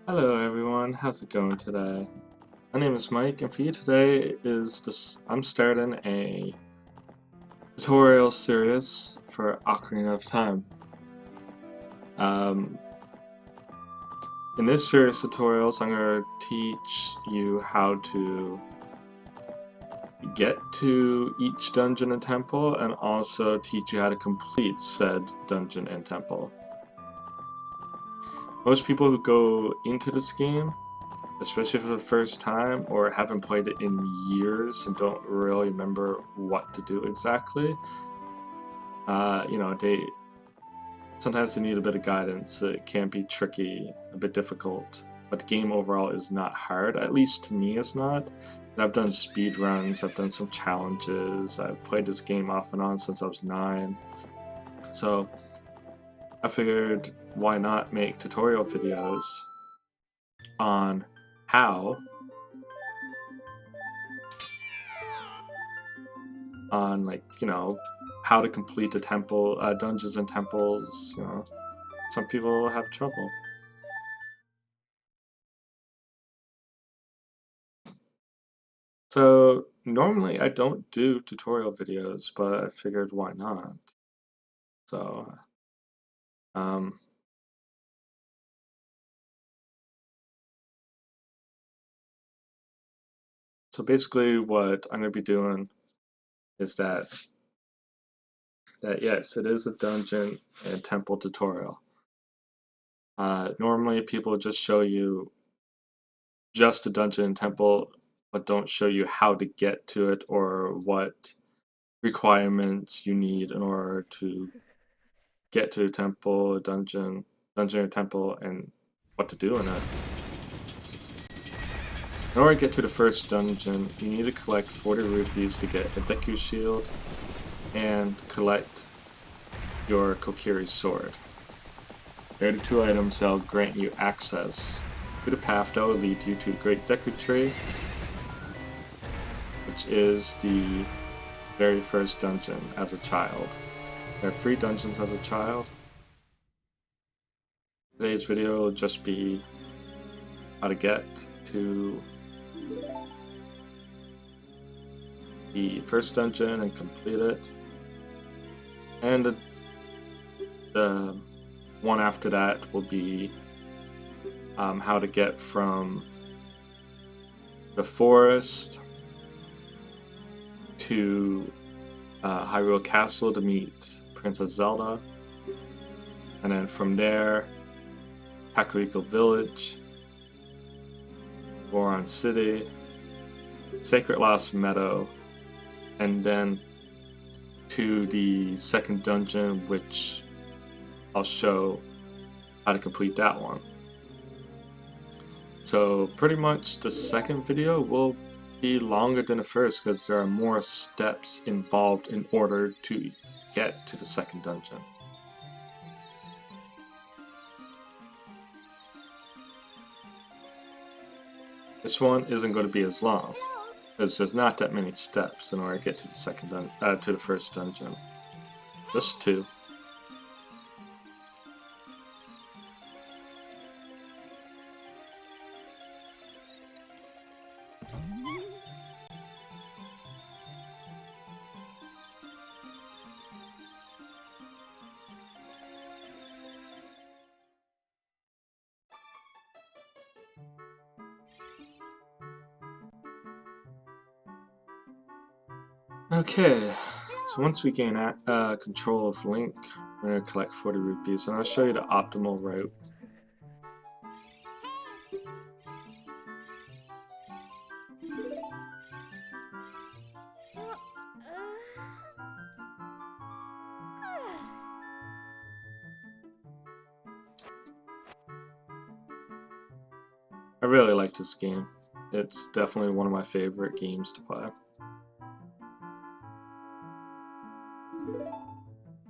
Hello everyone, how's it going today? My name is Mike, and for you today I'm starting a tutorial series for Ocarina of Time. Um, in this series of tutorials, I'm going to teach you how to get to each dungeon and temple, and also teach you how to complete said dungeon and temple. Most people who go into this game, especially for the first time or haven't played it in years and don't really remember what to do exactly, they sometimes they need a bit of guidance. It can be tricky, a bit difficult, but the game overall is not hard. At least to me, it's not. And I've done speed runs, I've done some challenges. I've played this game off and on since I was 9, so I figured why not make tutorial videos on how on how to complete the temple dungeons and temples. Some people have trouble. So normally I don't do tutorial videos, but I figured why not. So um, so basically what I'm going to be doing is that yes, it is a dungeon and temple tutorial. Normally people just show you just a dungeon and temple, but don't show you how to get to it or what requirements you need in order to get to a temple, dungeon or temple, and what to do in it. In order to get to the first dungeon, you need to collect 40 rupees to get a Deku shield and collect your Kokiri sword. They're the two items that will grant you access to the path that will lead you to Great Deku Tree, which is the very first dungeon as a child. There are 3 dungeons as a child. Today's video will just be how to get to the first dungeon and complete it. And the one after that will be how to get from the forest to Hyrule Castle to meet Princess Zelda. And then from there, Kakariko Village, Goron City, Sacred Lost Meadow, and then to the second dungeon, which I'll show how to complete that one. So pretty much the second video will be longer than the first because there are more steps involved in order to get to the second dungeon. This one isn't going to be as long, because there's not that many steps in order to get to the first dungeon. Just 2. Okay, so once we gain control of Link, we're going to collect 40 rupees, and I'll show you the optimal route. I really like this game. It's definitely one of my favorite games to play.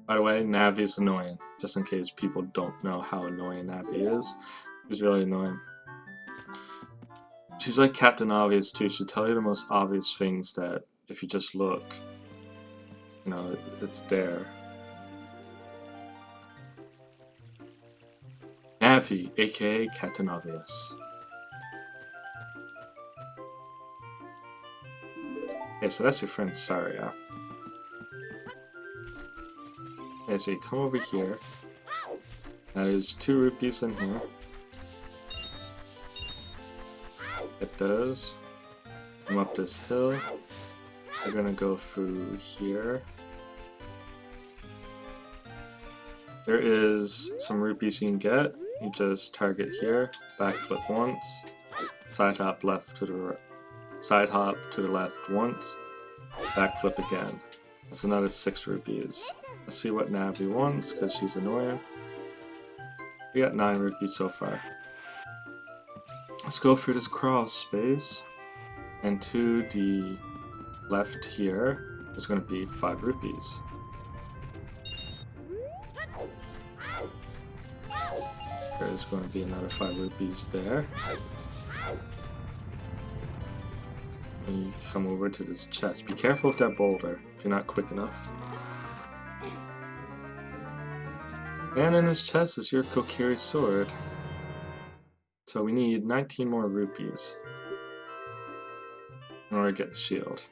By the way, Navi's annoying, just in case people don't know how annoying Navi is. She's really annoying. She's like Captain Obvious too. She'll tell you the most obvious things that if you just look, it's there. Effie, aka Captain Obvious. Okay, so that's your friend Saria. Okay, so you come over here. Now there's 2 rupees in here. It does. Come up this hill. We're gonna go through here. There is some rupees you can get. You just target here, backflip once, side hop left to the right. Side hop to the left once, backflip again. That's another 6 rupees. Let's see what Navi wants, because she's annoying. We got 9 rupees so far. Let's go through this crawl space, and to the left here, there's going to be 5 rupees. There's going to be another 5 rupees there. And you come over to this chest. Be careful with that boulder if you're not quick enough. And in this chest is your Kokiri sword. So we need 19 more rupees in order to get the shield.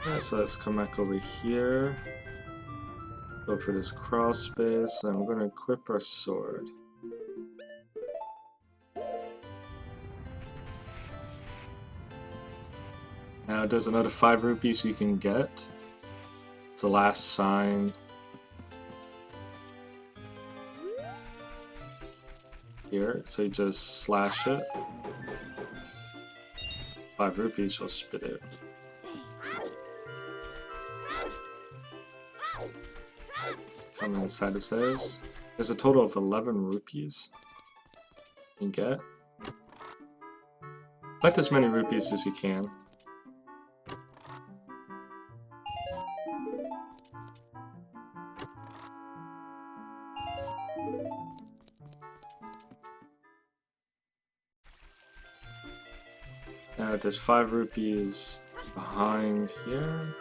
Yeah, so let's come back over here. Go for this crawl space, and we're going to equip our sword. Now there's another 5 rupees you can get. It's the last sign. Here, so you just slash it. 5 rupees will spit it. Come inside, it says there's a total of 11 rupees you can get. Collect as many rupees as you can. Now there's 5 rupees behind here.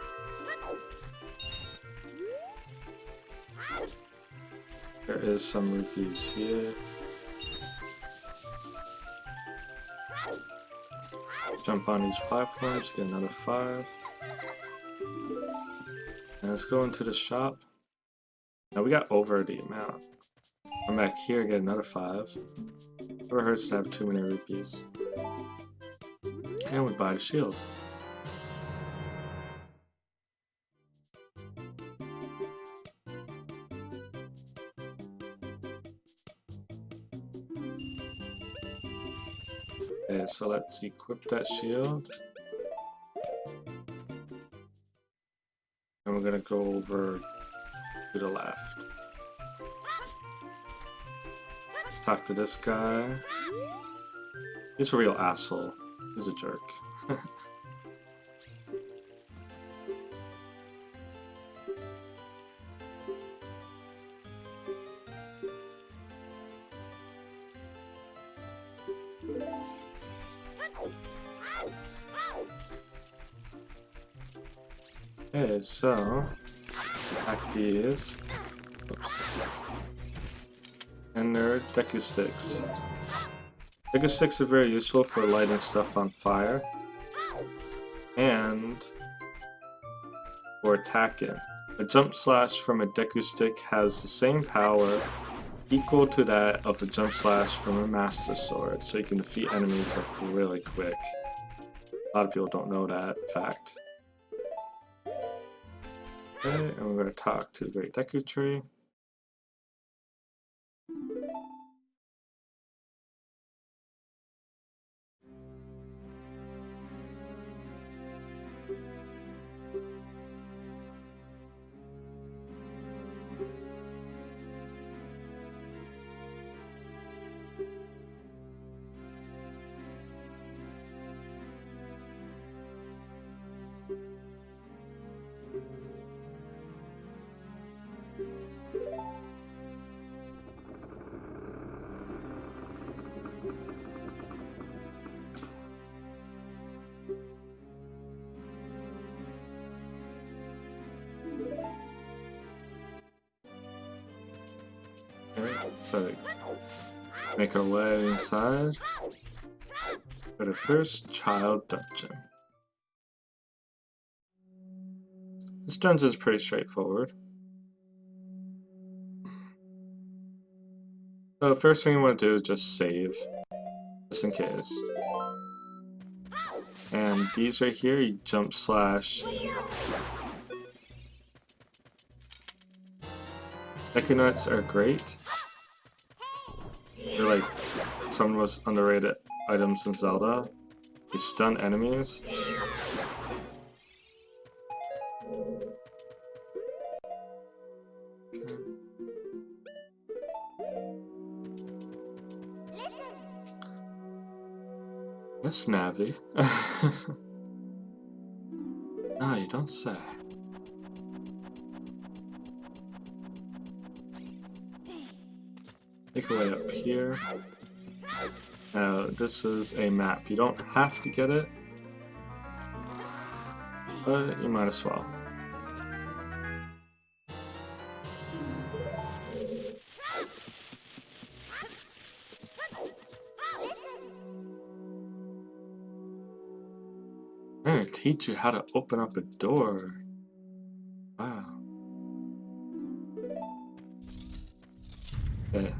There is some rupees here. Jump on these platforms, get another 5. And let's go into the shop. Now we got over the amount. Come back here, get another 5. Never hurts to have too many rupees. And we buy the shield. Okay, so let's equip that shield. And we're gonna go over to the left. Let's talk to this guy. He's a real asshole. He's a jerk. Okay, so attack these. Oops. And they're Deku sticks. Deku sticks are very useful for lighting stuff on fire and for attacking. A jump slash from a Deku stick has the same power equal to that of a jump slash from a Master Sword, so you can defeat enemies like really quick. A lot of people don't know that fact. Okay, and we're going to talk to the Great Deku Tree. So make our way inside. For the first child dungeon. This dungeon is pretty straightforward. So the first thing you want to do is just save, just in case. And these right here, you jump slash. Deku nuts are great. They're like some of the most underrated items in Zelda. They stun enemies. That's Navi. No, you don't say. Make our way up here. Now, this is a map. You don't have to get it, but you might as well. I'm gonna teach you how to open up a door. Wow. Okay.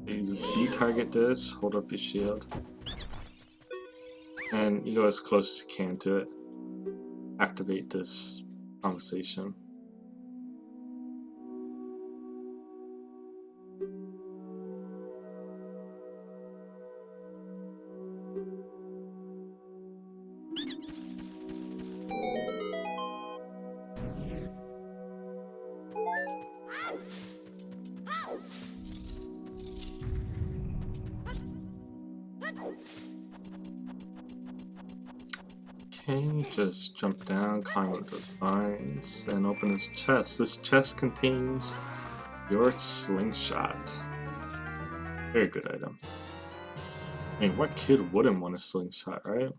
Z target this, hold up your shield. And you go as close as you can to it. Activate this conversation. Okay, just jump down, climb up those vines, and open this chest. This chest contains your slingshot. Very good item. I mean, what kid wouldn't want a slingshot, right?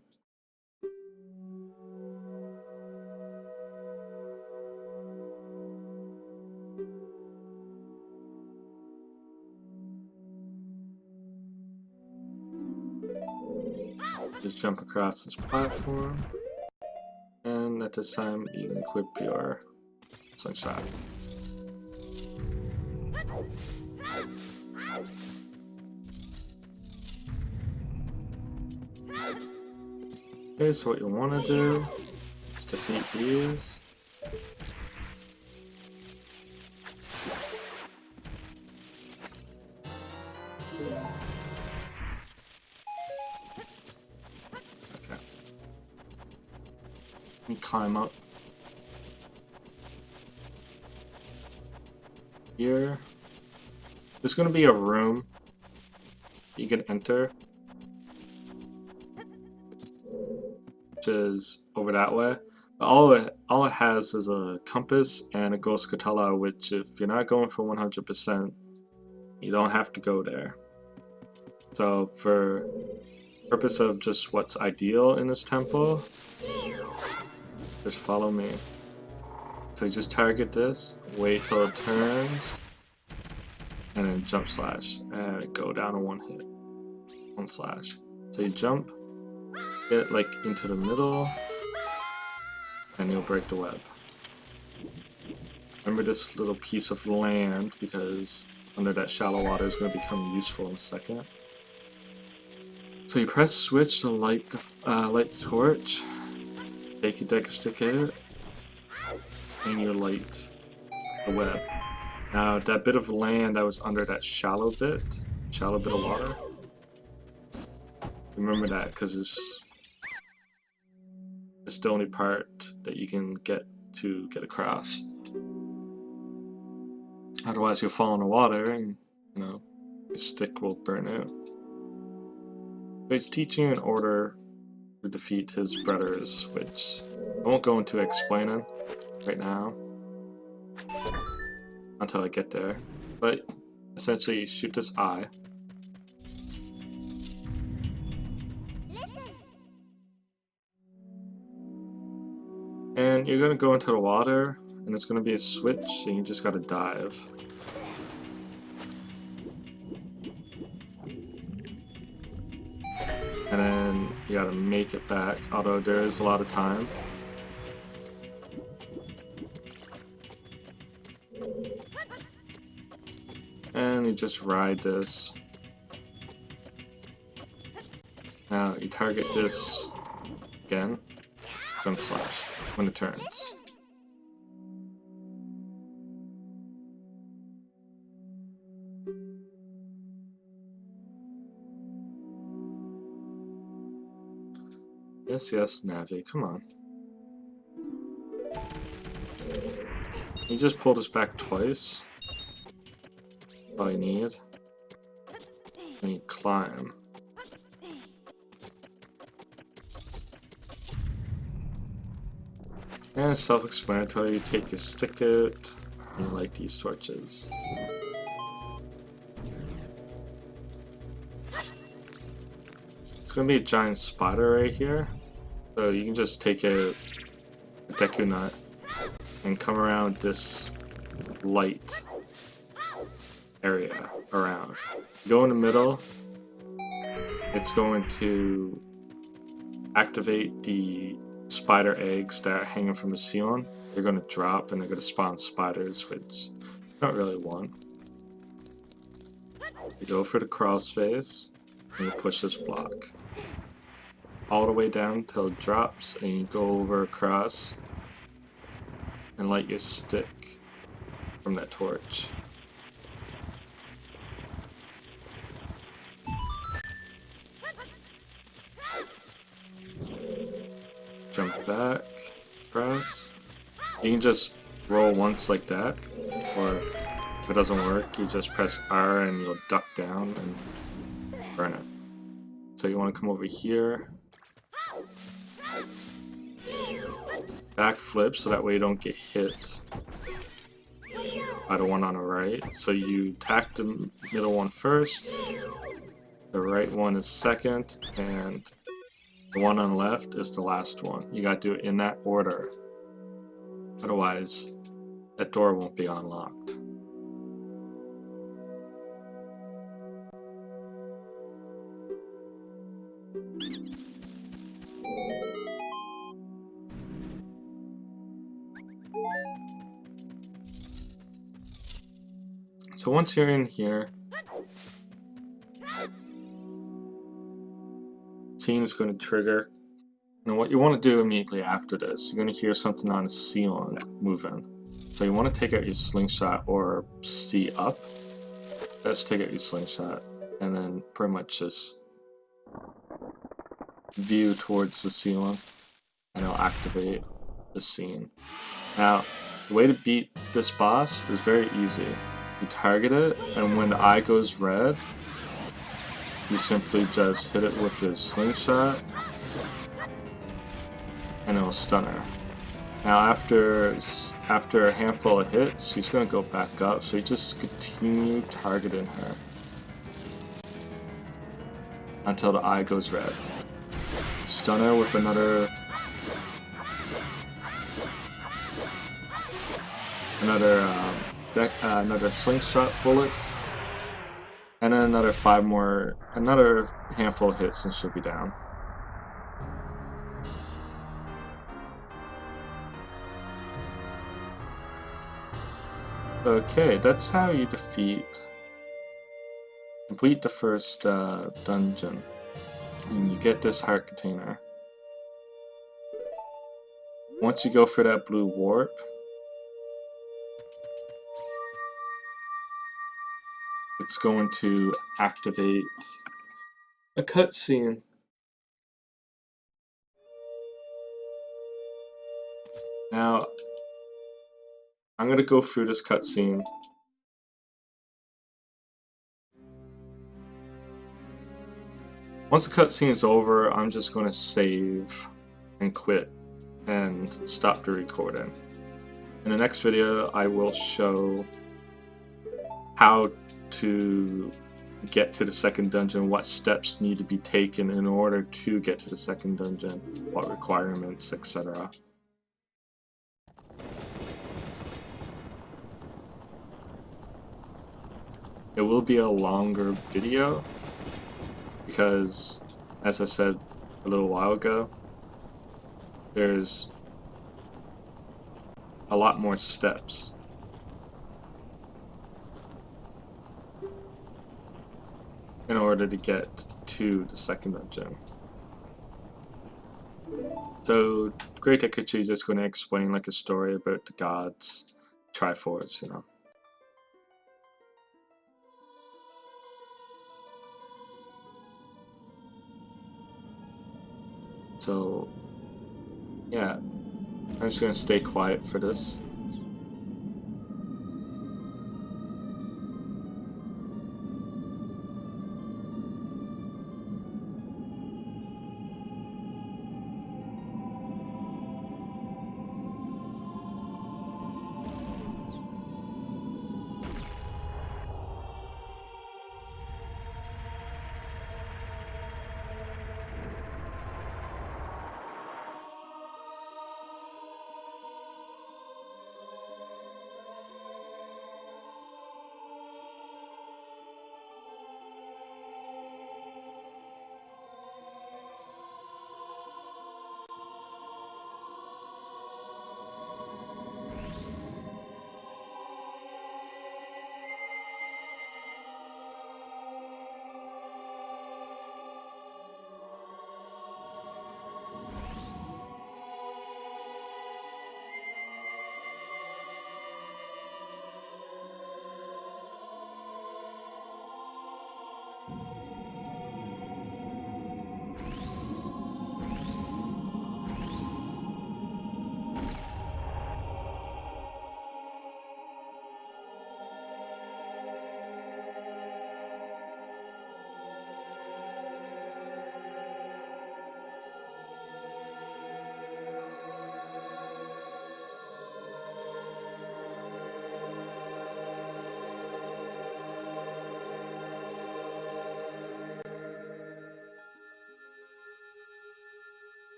Just jump across this platform, and at this time you can equip your slingshot. Okay, so what you want to do is defeat these. Okay. And climb up. Here. There's going to be a room you can enter, which is over that way. But all it has is a compass and a ghost katana, which if you're not going for 100%, you don't have to go there. So for purpose of just what's ideal in this temple, just follow me. So you just target this, wait till it turns, and then jump slash, and go down in one hit. One slash. So you jump, get like into the middle, and you'll break the web. Remember this little piece of land, because under that shallow water is going to become useful in a second. So you press switch to light the torch, take your deck stick in it, and you light the web. Now that bit of land that was under that shallow bit of water, remember that, because it's the only part that you can get across. Otherwise you'll fall in the water and, you know, your stick will burn out. So he's teaching in order to defeat his brothers, which I won't go into explaining right now until I get there. But essentially, you shoot this eye. And you're gonna go into the water, and it's gonna be a switch, and you just gotta dive. and then you gotta make it back, although there is a lot of time. And you just ride this. Now you target this again, jump slash, when it turns. Yes, yes, Navi, come on. You just pull this back twice. All you need. And you climb. And it's self-explanatory. You take your stick it, and you light these torches. It's gonna be a giant spider right here. So you can just take a Deku nut and come around this light area around. Go in the middle. It's going to activate the spider eggs that are hanging from the ceiling. They're going to drop and they're going to spawn spiders, which I don't really want. You go for the crawl space and you push this block all the way down until it drops, and you go over across and light your stick from that torch. Jump back, press. You can just roll once like that, or if it doesn't work, you just press R and you'll duck down and burn it. So you want to come over here, backflip so that way you don't get hit by the one on the right. So you attack the middle one first, the right one is second, and the one on the left is the last one. You gotta do it in that order. Otherwise, that door won't be unlocked. So once you're in here, scene is going to trigger. And what you want to do immediately after this, you're going to hear something on the ceiling moving. So you want to take out your slingshot or see up. Let's take out your slingshot and then pretty much just view towards the ceiling and it'll activate the scene. Now, the way to beat this boss is very easy. You target it, and when the eye goes red, you simply just hit it with your slingshot and it'll stun her. Now after a handful of hits, she's going to go back up, so you just continue targeting her until the eye goes red. Stun her with another slingshot bullet, and then another handful of hits and she'll be down. Okay, that's how you complete the first dungeon, and you get this heart container. Once you go for that blue warp, it's going to activate a cutscene. Now, I'm going to go through this cutscene. Once the cutscene is over, I'm just going to save and quit and stop the recording. In the next video, I will show how to get to the second dungeon, what steps need to be taken in order to get to the second dungeon, what requirements, etc. It will be a longer video because as I said a little while ago, there's a lot more steps in order to get to the second dungeon. So Great Deku Tree is just going to explain like a story about the gods, Triforce, you know. So yeah, I'm just going to stay quiet for this.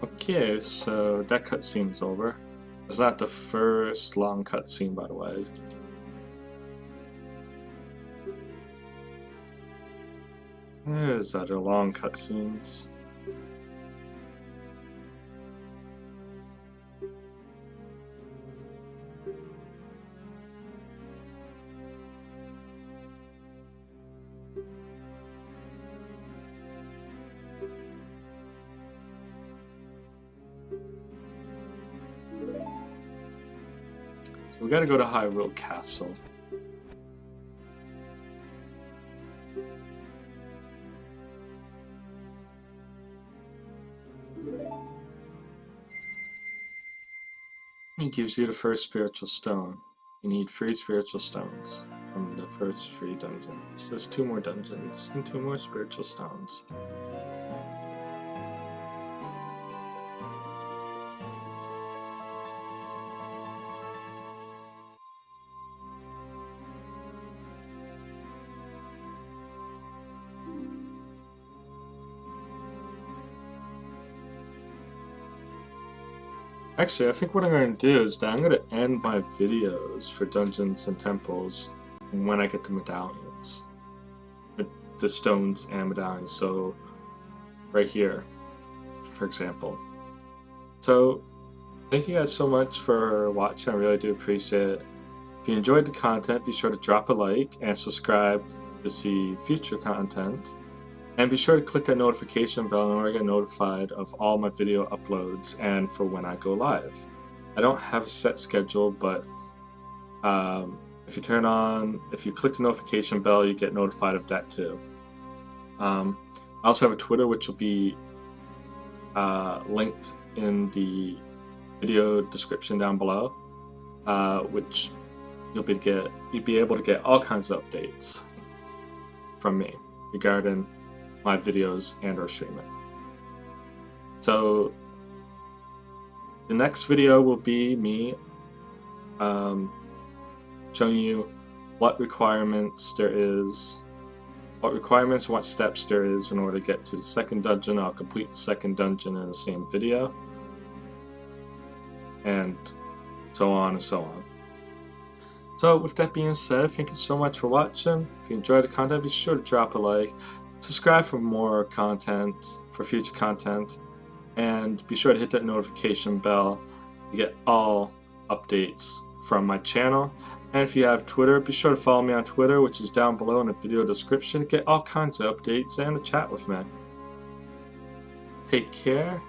Okay, so that cutscene's over. It's not the first long cutscene, by the way. There's other long cutscenes. So we gotta go to Hyrule Castle. It gives you the first spiritual stone. You need 3 spiritual stones from the first 3 dungeons. There's 2 more dungeons and 2 more spiritual stones. Actually, I think what I'm going to do is that I'm going to end my videos for dungeons and temples when I get the medallions. The stones and medallions. So, right here, for example. So, thank you guys so much for watching. I really do appreciate it. If you enjoyed the content, be sure to drop a like and subscribe to see future content. And be sure to click that notification bell in order to get notified of all my video uploads and for when I go live. I don't have a set schedule, but if you click the notification bell, you get notified of that too. I also have a Twitter, which will be linked in the video description down below, which you'll be able to get all kinds of updates from me regarding my videos and or streaming. So the next video will be me showing you what requirements and what steps there is in order to get to the second dungeon. I'll complete the second dungeon in the same video, and so on and so on. So with that being said, thank you so much for watching. If you enjoyed the content, be sure to drop a like, subscribe for more content, for future content, and be sure to hit that notification bell to get all updates from my channel. And if you have Twitter, be sure to follow me on Twitter, which is down below in the video description, to get all kinds of updates and to chat with me. Take care.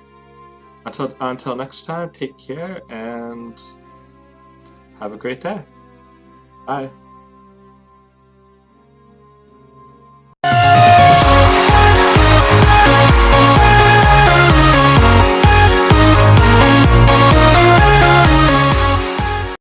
Until next time, take care and have a great day. Bye.